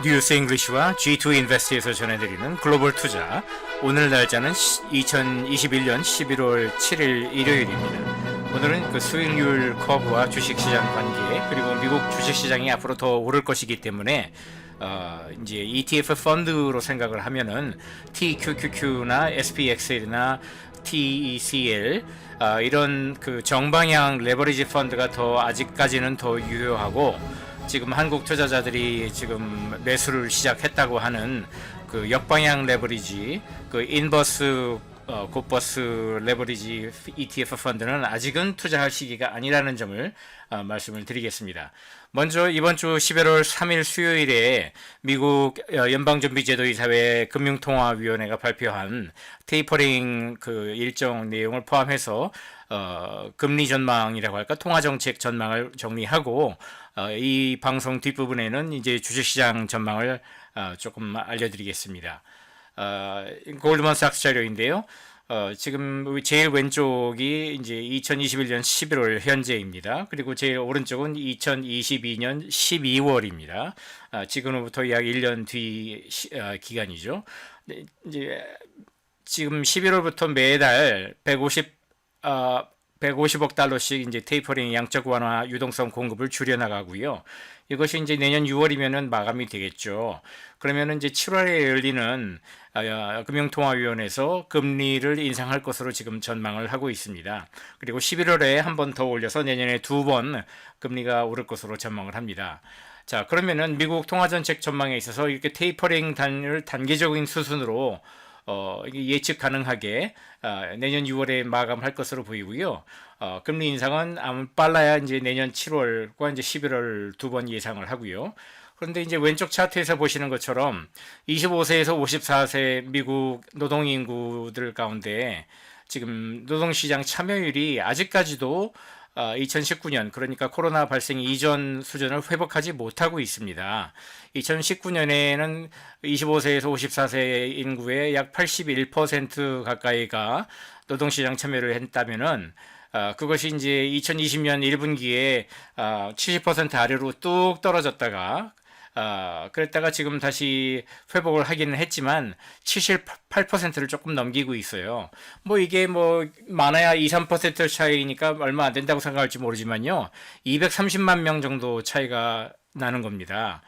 뉴스 잉글리시와 G2 인베스트에서 전해드리는 글로벌 투자. 오늘 날짜는 2021년 11월 7일 일요일입니다. 오늘은 그 수익률 커브와 주식시장 관계, 그리고 미국 주식시장이 앞으로 더 오를 것이기 때문에 이제 ETF 펀드로 생각을 하면은 TQQQ나 SPXL이나 TECL 이런 그 정방향 레버리지 펀드가 더 아직까지는 더 유효하고, 지금 한국 투자자들이 지금 매수를 시작했다고 하는 그 역방향 레버리지, 그 인버스 곱버스 레버리지 ETF 펀드는 아직은 투자할 시기가 아니라는 점을 말씀을 드리겠습니다. 먼저 이번 주 11월 3일 수요일에 미국 연방준비제도이사회 금융통화위원회가 발표한 테이퍼링 그 일정 내용을 포함해서 금리 전망이라고 할까, 통화정책 전망을 정리하고, 이 방송 뒷부분에는 이제 주식시장 전망을 조금 알려드리겠습니다. 골드만삭스 자료인데요. 지금 제일 왼쪽이 이제 2021년 11월 현재입니다. 그리고 제일 오른쪽은 2022년 12월입니다. 지금부터 약 1년 뒤 기간이죠. 이제 지금 11월부터 매달 150억 달러씩 이제 테이퍼링 양적 완화 유동성 공급을 줄여나가고요. 이것이 이제 내년 6월이면은 마감이 되겠죠. 그러면은 이제 7월에 열리는 금융통화위원회에서 금리를 인상할 것으로 지금 전망을 하고 있습니다. 그리고 11월에 한 번 더 올려서 내년에 2번 금리가 오를 것으로 전망을 합니다. 자, 그러면은 미국 통화정책 전망에 있어서 이렇게 테이퍼링 단을 단계적인 수순으로 예측 가능하게 내년 6월에 마감할 것으로 보이고요. 금리 인상은 아마 빨라야 이제 내년 7월과 이제 11월 두 번 예상을 하고요. 그런데 이제 왼쪽 차트에서 보시는 것처럼 25세에서 54세 미국 노동 인구들 가운데 지금 노동시장 참여율이 아직까지도 2019년, 그러니까 코로나 발생 이전 수준을 회복하지 못하고 있습니다. 2019년에는 25세에서 54세 인구의 약 81% 가까이가 노동시장 참여를 했다면은 그것이 이제 2020년 1분기에 70% 아래로 뚝 떨어졌다가 그랬다가 지금 다시 회복을 하기는 했지만 78%를 조금 넘기고 있어요. 뭐 이게 뭐 많아야 2, 3% 차이니까 얼마 안 된다고 생각할지 모르지만요. 230만 명 정도 차이가 나는 겁니다.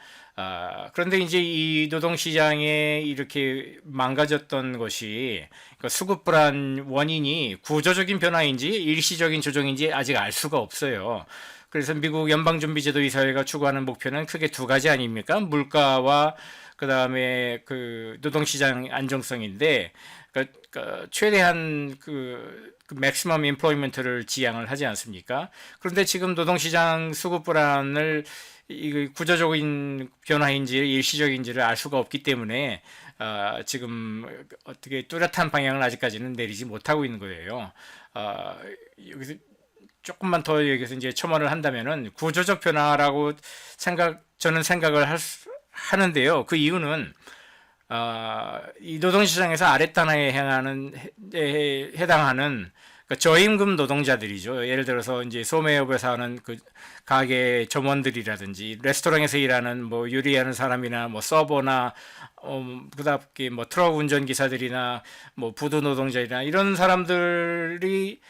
그런데 이제 이 노동시장에 이렇게 망가졌던 것이, 그러니까 수급 불안 원인이 구조적인 변화인지 일시적인 조정인지 아직 알 수가 없어요. 그래서 미국 연방준비제도이사회가 추구하는 목표는 크게 두 가지 아닙니까? 물가와 그 다음에 그 노동시장 안정성인데, 그러니까 최대한 그 맥시멈 임플로이먼트를 지향을 하지 않습니까? 그런데 지금 노동시장 수급 불안을 이 구조적인 변화인지 일시적인지를 알 수가 없기 때문에 지금 어떻게 뚜렷한 방향을 아직까지는 내리지 못하고 있는 거예요. 여기서 조금만 더 여기서 이제 첨언을 한다면은 구조적 변화라고 저는 생각을 하는데요. 그 이유는 이 노동시장에서 아랫단에 해당하는 그러니까 저임금 노동자들이죠. 예를 들어서 이제 소매업에서 하는 그 가게 점원들이라든지 레스토랑에서 일하는 뭐 요리하는 사람이나 뭐 서버나 그다음에 뭐 트럭 운전기사들이나 뭐 부두 노동자이나 이런 사람들이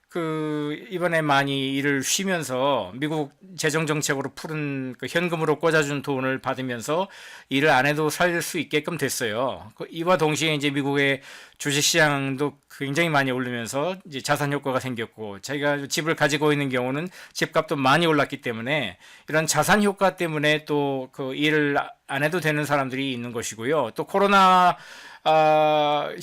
그 이번에 많이 일을 쉬면서 미국 재정 정책으로 푸른 그 현금으로 꽂아준 돈을 받으면서 일을 안 해도 살 수 있게끔 됐어요. 이와 동시에 이제 미국의 주식시장도 굉장히 많이 오르면서 이제 자산 효과가 생겼고, 자기가 집을 가지고 있는 경우는 집값도 많이 올랐기 때문에 이런 자산 효과 때문에 또 그 일을 안 해도 되는 사람들이 있는 것이고요. 또 코로나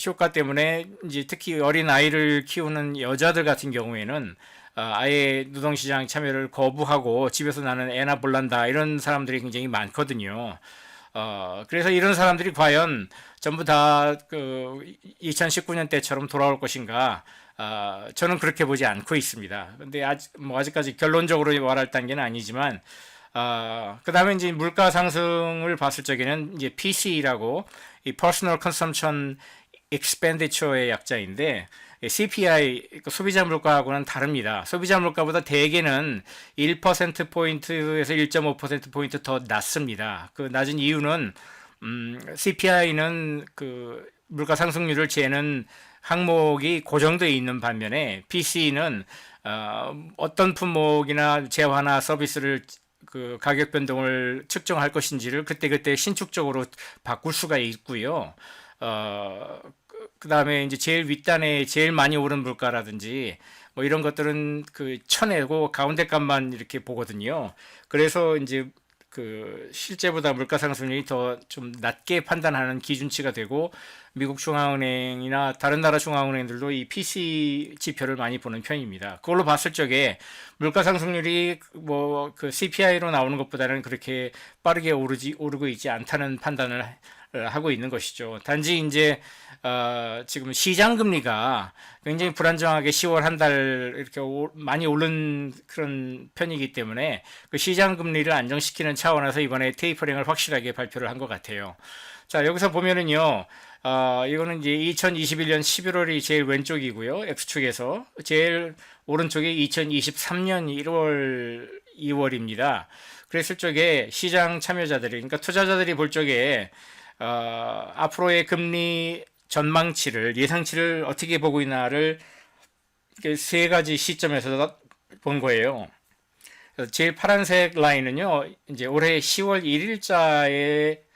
효과 때문에 이제 특히 어린 아이를 키우는 여자들 같은 경우에는 아예 노동시장 참여를 거부하고 집에서 나는 애나 볼란다 이런 사람들이 굉장히 많거든요. 그래서 이런 사람들이 과연 전부 다 그 2019년 때처럼 돌아올 것인가? 저는 그렇게 보지 않고 있습니다. 근데 아직까지 결론적으로 말할 단계는 아니지만, 그 다음에 이제 물가 상승을 봤을 적에는 이제 PCE라고 이 Personal Consumption Expenditure의 약자인데, CPI 소비자 물가하고는 다릅니다. 소비자 물가보다 대개는 1%포인트에서 1.5%포인트 더 낮습니다. 그 낮은 이유는 CPI는 그 물가 상승률을 재는 항목이 고정되어 있는 반면에 PC는 어떤 품목이나 재화나 서비스를 그 가격 변동을 측정할 것인지를 그때그때 신축적으로 바꿀 수가 있고요. 그 다음에 이제 제일 윗단에 제일 많이 오른 물가라든지 뭐 이런 것들은 그 쳐내고 가운데 값만 이렇게 보거든요. 그래서 이제 그 실제보다 물가 상승률이 더 좀 낮게 판단하는 기준치가 되고 미국 중앙은행이나 다른 나라 중앙은행들도 이 PC 지표를 많이 보는 편입니다. 그걸로 봤을 적에 물가 상승률이 뭐 그 CPI로 나오는 것보다는 그렇게 빠르게 오르고 있지 않다는 판단을 하고 있는 것이죠. 단지 이제 지금 시장 금리가 굉장히 불안정하게 10월 한 달 이렇게 많이 오른 그런 편이기 때문에 그 시장 금리를 안정시키는 차원에서 이번에 테이퍼링을 확실하게 발표를 한 것 같아요. 자, 여기서 보면은요. 이거는 이제 2021년 11월이 제일 왼쪽이고요. X축에서 제일 오른쪽이 2023년 1월 2월입니다. 그랬을 적에 시장 참여자들이 그러니까 투자자들이 볼 적에 앞으로의 금리 전망치를 예상치를 어떻게 보고 있나를 세 가지 시점에서 본 거예요. 제일 파란색 라인은요, 이제 올해 10월 1일자에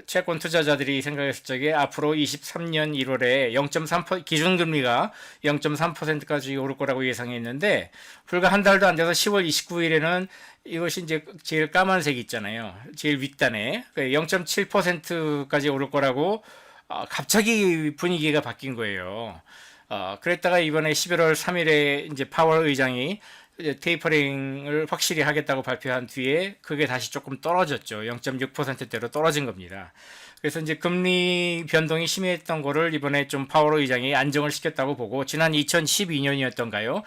채권 투자자들이 생각했을 적에 앞으로 23년 1월에 0.3% 기준금리가 0.3%까지 오를 거라고 예상했는데 불과 한 달도 안 돼서 10월 29일에는 이것이 이제 제일 까만색 있잖아요. 제일 윗단에 0.7%까지 오를 거라고 갑자기 분위기가 바뀐 거예요. 그랬다가 이번에 11월 3일에 이제 파월 의장이 테이퍼링을 확실히 하겠다고 발표한 뒤에 그게 다시 조금 떨어졌죠. 0.6%대로 떨어진 겁니다. 그래서 이제 금리 변동이 심했던 거를 이번에 좀 파월 의장이 안정을 시켰다고 보고 지난 2012년이었던가요?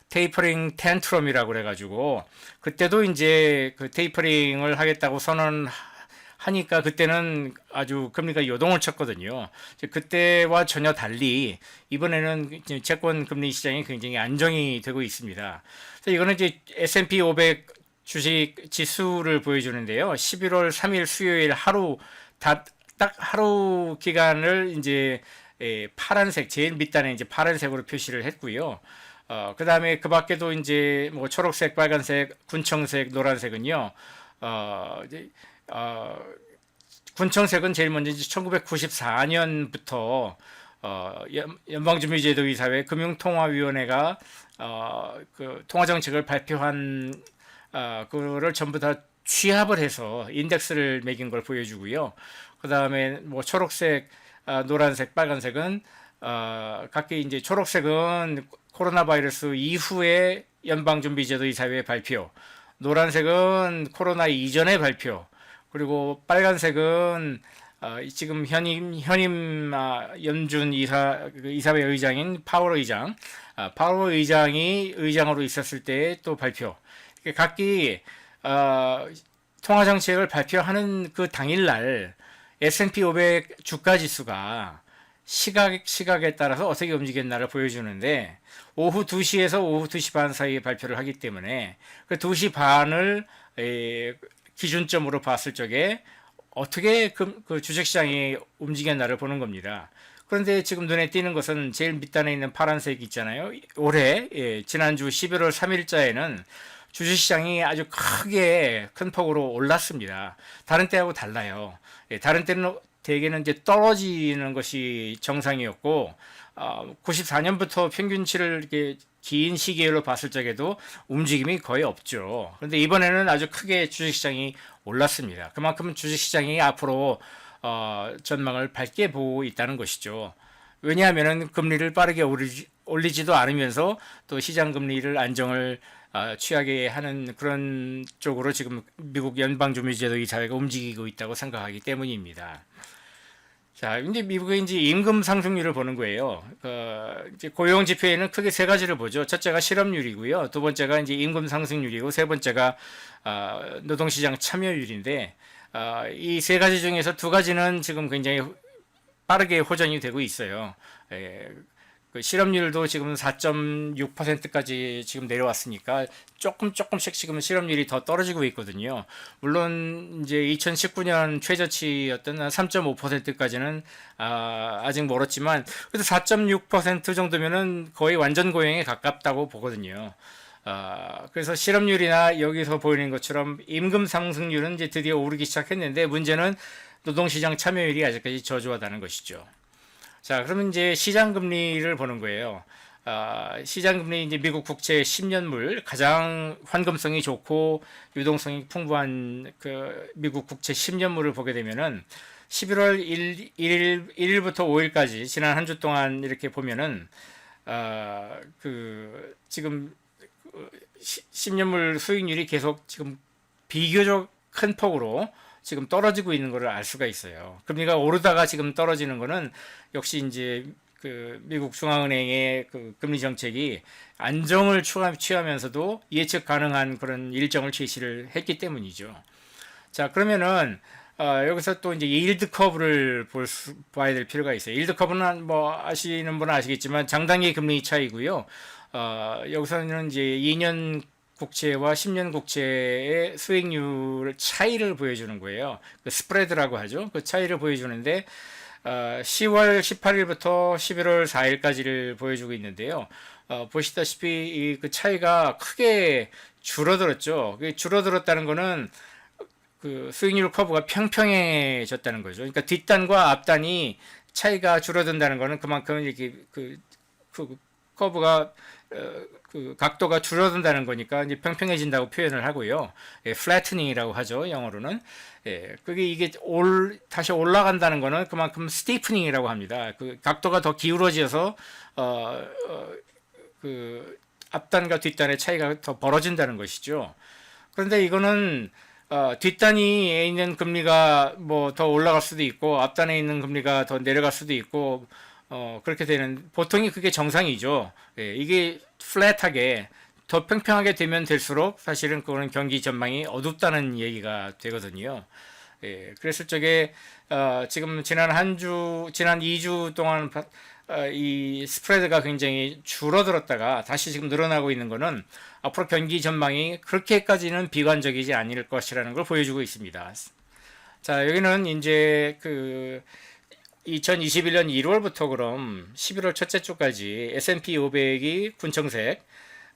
테이퍼링 텐트럼이라고 그래가지고 그때도 이제 그 테이퍼링을 하겠다고 선언하니까 그때는 아주 금리가 요동을 쳤거든요. 그때와 전혀 달리 이번에는 채권 금리 시장이 굉장히 안정이 되고 있습니다. 그래서 이거는 이제 S&P 500 주식 지수를 보여주는데요. 11월 3일 수요일 하루 딱 하루 기간을 이제 파란색 제일 밑단에 이제 파란색으로 표시를 했고요. 그 다음에 그 밖에도 이제 뭐 초록색, 빨간색, 군청색, 노란색은요, 이제, 군청색은 제일 먼저 이제 1994년부터 연방준비제도이사회 금융통화위원회가 그 통화정책을 발표한 그거를 전부 다 취합을 해서 인덱스를 매긴 걸 보여주고요. 그 다음에 뭐 초록색, 노란색, 빨간색은 각기 이제 초록색은 코로나 바이러스 이후에 연방준비제도이사회 발표, 노란색은 코로나 이전의 발표, 그리고 빨간색은 지금 현임 연준 이사회 의장인 파월 의장, 파월 의장이 의장으로 있었을 때 또 발표. 각기 통화 정책을 발표하는 그 당일날 S&P 500 주가 지수가 시각에 따라서 어떻게 움직였나를 보여주는데 오후 2시에서 오후 2시 반 사이에 발표를 하기 때문에 그 2시 반을 기준점으로 봤을 적에 어떻게 그 주식시장이 움직였나를 보는 겁니다. 그런데 지금 눈에 띄는 것은 제일 밑단에 있는 파란색 있잖아요. 올해 지난주 11월 3일자에는 주식시장이 아주 크게 큰 폭으로 올랐습니다. 다른 때하고 달라요. 다른 때는 대개는 이제 떨어지는 것이 정상이었고 94년부터 평균치를 이렇게 긴 시기로 봤을 적에도 움직임이 거의 없죠. 그런데 이번에는 아주 크게 주식시장이 올랐습니다. 그만큼 주식시장이 앞으로 전망을 밝게 보고 있다는 것이죠. 왜냐하면 금리를 빠르게 올리지도 않으면서 또 시장 금리를 안정을 취하게 하는 그런 쪽으로 지금 미국 연방준비제도이사회가 움직이고 있다고 생각하기 때문입니다. 자, 이제 미국의 이제 임금 상승률을 보는 거예요. 이제 고용 지표에는 크게 세 가지를 보죠. 첫째가 실업률이고요. 두 번째가 이제 임금 상승률이고, 세 번째가 노동시장 참여율인데, 이 세 가지 중에서 두 가지는 지금 굉장히 빠르게 호전이 되고 있어요. 그 실업률도 지금 4.6%까지 지금 내려왔으니까 조금씩 지금 실업률이 더 떨어지고 있거든요. 물론 이제 2019년 최저치였던 3.5%까지는 아직 멀었지만 그래도 4.6% 정도면은 거의 완전 고용에 가깝다고 보거든요. 그래서 실업률이나 여기서 보이는 것처럼 임금 상승률은 이제 드디어 오르기 시작했는데 문제는 노동시장 참여율이 아직까지 저조하다는 것이죠. 자, 그러면 이제 시장 금리를 보는 거예요. 시장 금리 이제 미국 국채 10년물 가장 환금성이 좋고 유동성이 풍부한 그 미국 국채 10년물을 보게 되면은 11월 1일부터 5일까지 지난 한 주 동안 이렇게 보면은 그 지금 10년물 수익률이 계속 지금 비교적 큰 폭으로 지금 떨어지고 있는 것을 알 수가 있어요. 금리가 오르다가 지금 떨어지는 거는 역시 이제 그 미국 중앙은행의 그 금리 정책이 안정을 취하면서도 예측 가능한 그런 일정을 제시를 했기 때문이죠. 자, 그러면은 여기서 또 이제 일드 커브를 봐야 될 필요가 있어요. 일드 커브는 뭐 아시는 분은 아시겠지만 장단기 금리 차이고요. 여기서는 이제 2년 국채와 10년 국채의 수익률 차이를 보여주는 거예요. 그 스프레드라고 하죠. 그 차이를 보여주는데 10월 18일부터 11월 4일까지를 보여주고 있는데요. 보시다시피 그 차이가 크게 줄어들었죠. 줄어들었다는 거는 그 수익률 커브가 평평해졌다는 거죠. 그러니까 뒷단과 앞단이 차이가 줄어든다는 거는 그만큼 이렇게 그 커브가 그 각도가 줄어든다는 거니까 이제 평평해진다고 표현을 하고요. 예, flattening이라고 하죠. 영어로는. 예, 그게 이게 다시 올라간다는 거는 그만큼 steepening이라고 합니다. 그 각도가 더 기울어져서 그 앞단과 뒷단의 차이가 더 벌어진다는 것이죠. 그런데 이거는 뒷단에 있는 금리가 뭐 더 올라갈 수도 있고 앞단에 있는 금리가 더 내려갈 수도 있고 그렇게 되는 보통이 그게 정상이죠. 예, 이게 플랫하게 더 평평하게 되면 될수록 사실은 그거는 경기 전망이 어둡다는 얘기가 되거든요. 예, 그랬을 적에 지금 지난 2주 동안 이 스프레드가 굉장히 줄어들었다가 다시 지금 늘어나고 있는 거는 앞으로 경기 전망이 그렇게까지는 비관적이지 않을 것이라는 걸 보여주고 있습니다. 자, 여기는 이제 그 2021년 1월부터 그럼 11월 첫째 주까지 S&P 500이 군청색,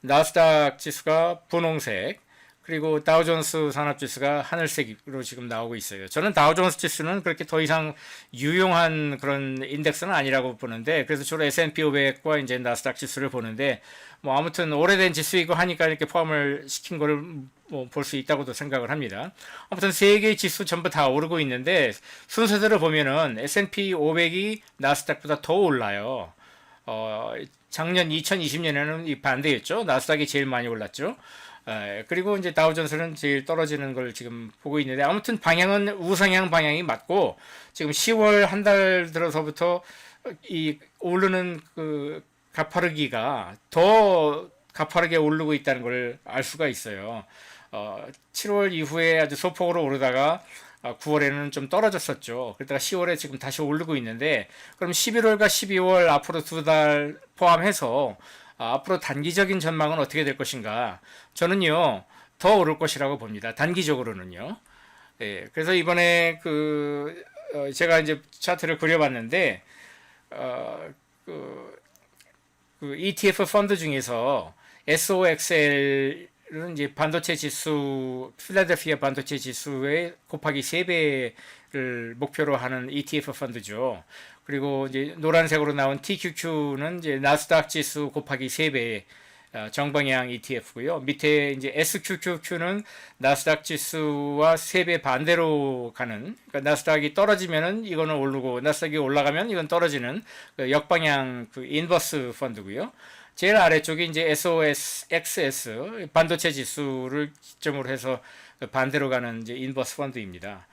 나스닥 지수가 분홍색, 그리고 다우존스 산업지수가 하늘색으로 지금 나오고 있어요. 저는 다우존스 지수는 그렇게 더 이상 유용한 그런 인덱스는 아니라고 보는데, 그래서 주로 S&P 500과 이제 나스닥 지수를 보는데, 뭐 아무튼 오래된 지수이고 하니까 이렇게 포함을 시킨 거를 뭐 볼 수 있다고도 생각을 합니다. 아무튼 세 개의 지수 전부 다 오르고 있는데 순서대로 보면은 S&P 500이 나스닥보다 더 올라요. 작년 2020년에는 이 반대였죠. 나스닥이 제일 많이 올랐죠. 그리고 이제 다우존스는 제일 떨어지는 걸 지금 보고 있는데 아무튼 방향은 우상향 방향이 맞고 지금 10월 한 달 들어서부터 이 오르는 그 가파르기가 더 가파르게 오르고 있다는 걸 알 수가 있어요. 7월 이후에 아주 소폭으로 오르다가 9월에는 좀 떨어졌었죠. 그러다가 10월에 지금 다시 오르고 있는데 그럼 11월과 12월 앞으로 두 달 포함해서 앞으로 단기적인 전망은 어떻게 될 것인가? 저는요, 더 오를 것이라고 봅니다. 단기적으로는요. 예, 그래서 이번에 제가 이제 차트를 그려봤는데, 그 ETF 펀드 중에서 SOXL은 이제 반도체 지수, 필라델피아 반도체 지수의 곱하기 3배를 목표로 하는 ETF 펀드죠. 그리고 이제 노란색으로 나온 TQQ는 이제 나스닥 지수 곱하기 3배 정방향 ETF고요. 밑에 이제 SQQQ는 나스닥 지수와 3배 반대로 가는, 그러니까 나스닥이 떨어지면은 이거는 오르고 나스닥이 올라가면 이건 떨어지는 그 역방향 그 인버스 펀드고요. 제일 아래쪽이 이제 SOSXS 반도체 지수를 기점으로 해서 반대로 가는 이제 인버스 펀드입니다.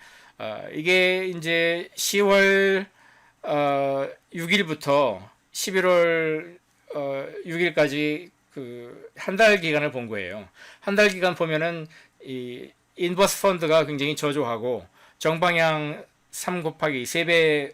이게 이제 10월 6일부터 11월 6일까지 그 한 달 기간을 본 거예요. 한 달 기간 보면은 이 인버스 펀드가 굉장히 저조하고 정방향 3 곱하기 3배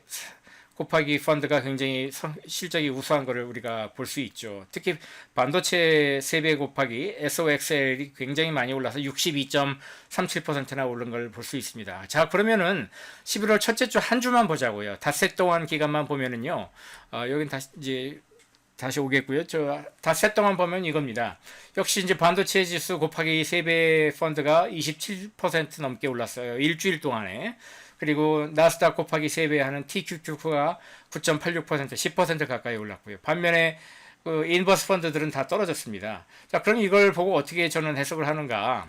곱하기 펀드가 굉장히 실적이 우수한 것을 우리가 볼 수 있죠. 특히 반도체 3배 곱하기 SOXL이 굉장히 많이 올라서 62.37%나 오른 걸 볼 수 있습니다. 자, 그러면은 11월 첫째 주 한 주만 보자고요. 닷새 동안 기간만 보면은요. 여긴 다시 오겠고요. 저 닷새 동안 보면 이겁니다. 역시 이제 반도체 지수 곱하기 3배 펀드가 27% 넘게 올랐어요. 일주일 동안에. 그리고 나스닥 곱하기 3배 하는 TQQ가 9.86% 10% 가까이 올랐고요. 반면에 그 인버스 펀드들은 다 떨어졌습니다. 자, 그럼 이걸 보고 어떻게 저는 해석을 하는가?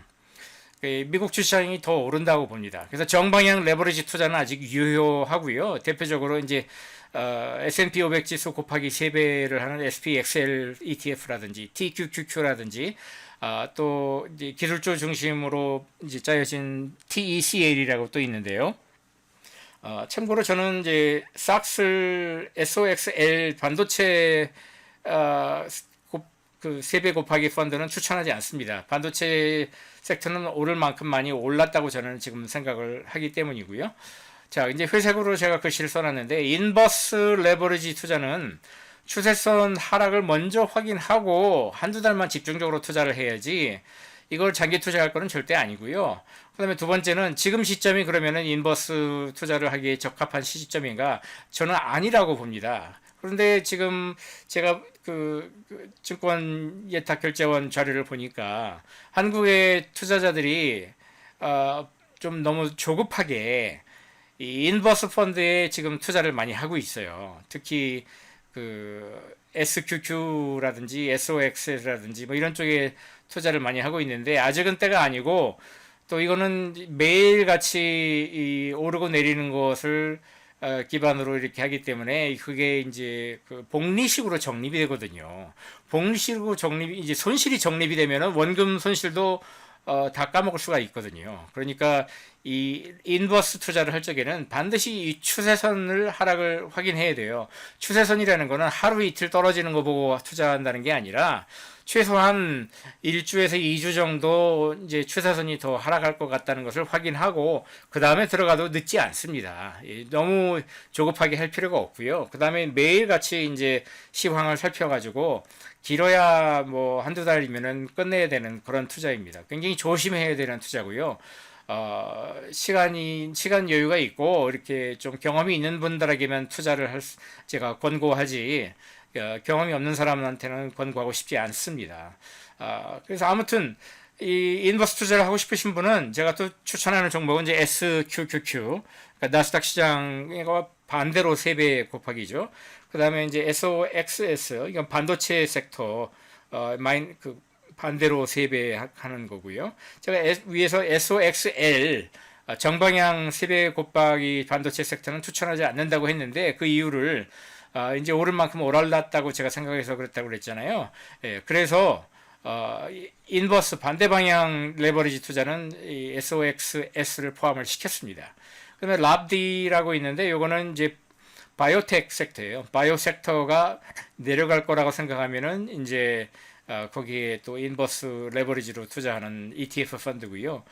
미국 주시장이 더 오른다고 봅니다. 그래서 정방향 레버리지 투자는 아직 유효하고요. 대표적으로 이제 S&P 500 지수 곱하기 3배를 하는 SPXL ETF라든지 TQQQ라든지 또 이제 기술주 중심으로 이제 짜여진 TECL이라고 또 있는데요. 참고로 저는 이제 삭스 SOXL 반도체 그 3배 곱하기 펀드는 추천하지 않습니다. 반도체 섹터는 오를 만큼 많이 올랐다고 저는 지금 생각을 하기 때문이고요. 자, 이제 회색으로 제가 글씨를 써놨는데 인버스 레버리지 투자는 추세선 하락을 먼저 확인하고 한두 달만 집중적으로 투자를 해야지 이걸 장기 투자할 거는 절대 아니고요. 그 다음에 두 번째는 지금 시점이 그러면은 인버스 투자를 하기에 적합한 시점인가? 저는 아니라고 봅니다. 그런데 지금 제가 그 증권 예탁 결제원 자료를 보니까 한국의 투자자들이 좀 너무 조급하게 이 인버스 펀드에 지금 투자를 많이 하고 있어요. 특히 그 SQQ라든지 SOX라든지 뭐 이런 쪽에 투자를 많이 하고 있는데 아직은 때가 아니고 또 이거는 매일같이 오르고 내리는 것을 기반으로 이렇게 하기 때문에 그게 이제 그 복리식으로 적립이 되거든요. 복리식으로 적립이 이제 손실이 적립이 되면은 원금 손실도 다 까먹을 수가 있거든요. 그러니까 이 인버스 투자를 할 적에는 반드시 이 추세선을 하락을 확인해야 돼요. 추세선이라는 거는 하루 이틀 떨어지는 거 보고 투자한다는 게 아니라 최소한 1주에서 2주 정도 이제 추세선이 더 하락할 것 같다는 것을 확인하고 그 다음에 들어가도 늦지 않습니다. 너무 조급하게 할 필요가 없고요. 그 다음에 매일같이 이제 시황을 살펴가지고 길어야 뭐 한두 달이면은 끝내야 되는 그런 투자입니다. 굉장히 조심해야 되는 투자고요. 시간 여유가 있고 이렇게 좀 경험이 있는 분들에게만 투자를 제가 권고하지 경험이 없는 사람한테는 권고하고 싶지 않습니다. 그래서 아무튼 이 인버스 투자를 하고 싶으신 분은 제가 또 추천하는 종목은 이제 SQQQ, 그러니까 나스닥 시장과 반대로 3배 곱하기죠. 그 다음에 이제 SOXS, 이건 반도체 섹터, 그 반대로 3배 하는 거고요. 제가 위에서 SOXL, 정방향 3배 곱하기 반도체 섹터는 추천하지 않는다고 했는데 그 이유를 이제 오를 만큼 올랐다고 제가 생각해서 그랬다고 그랬잖아요. 예, 그래서 인버스 반대 방향 레버리지 투자는 이 SOXS를 포함을 시켰습니다. 그다음에 랍디라고 있는데 요거는 이제 바이오텍 섹터예요. 바이오 섹터가 내려갈 거라고 생각하면은 이제 거기에 또 인버스 레버리지로 투자하는 ETF 펀드고요.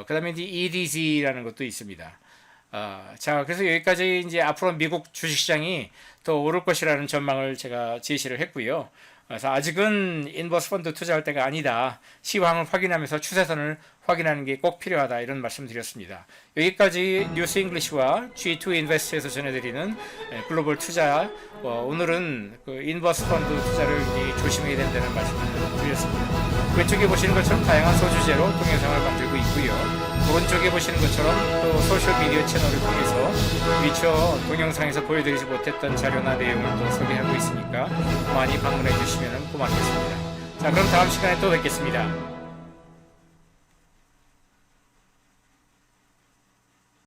그다음에 이제 EDZ라는 것도 있습니다. 자, 그래서 여기까지 이제 앞으로 미국 주식시장이 더 오를 것이라는 전망을 제가 제시를 했고요. 그래서 아직은 인버스 펀드 투자할 때가 아니다. 시황을 확인하면서 추세선을 확인하는 게 꼭 필요하다. 이런 말씀 드렸습니다. 여기까지 뉴스 잉글리시와 G2 인베스트에서 전해드리는 글로벌 투자, 오늘은 그 인버스 펀드 투자를 조심해야 된다는 말씀을 드렸습니다. 왼쪽에 보시는 것처럼 다양한 소주제로 동영상을 만들고 있고요. 오른쪽에 보시는 것처럼 또 소셜미디어 채널을 통해서 미처 동영상에서 보여드리지 못했던 자료나 내용을 또 소개하고 있으니까 많이 방문해 주시면 고맙겠습니다. 자, 그럼 다음 시간에 또 뵙겠습니다.